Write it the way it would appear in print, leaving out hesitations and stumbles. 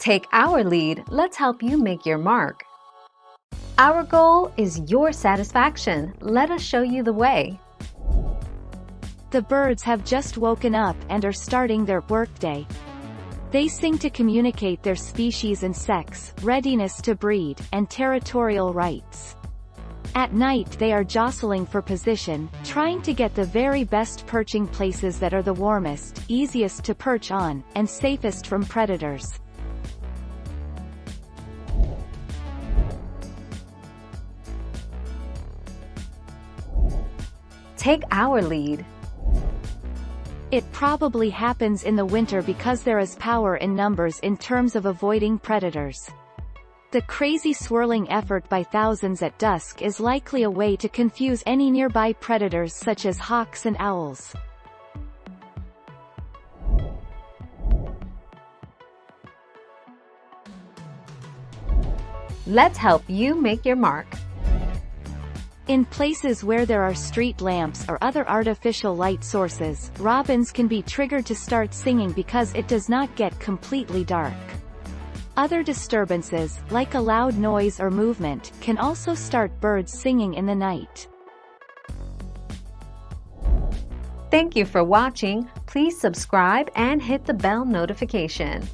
Take our lead, let's help you make your mark. Our goal is your satisfaction. Let us show you the way. The birds have just woken up and are starting their workday. They sing to communicate their species and sex, readiness to breed, and territorial rights. At night they are jostling for position, trying to get the very best perching places that are the warmest, easiest to perch on, and safest from predators. Take our lead. It probably happens in the winter because there is power in numbers in terms of avoiding predators. The crazy swirling effort by thousands at dusk is likely a way to confuse any nearby predators such as hawks and owls. Let's help you make your mark. In places where there are street lamps or other artificial light sources, robins can be triggered to start singing because it does not get completely dark. Other disturbances, like a loud noise or movement, can also start birds singing in the night. Thank you for watching. Please subscribe and hit the bell notification.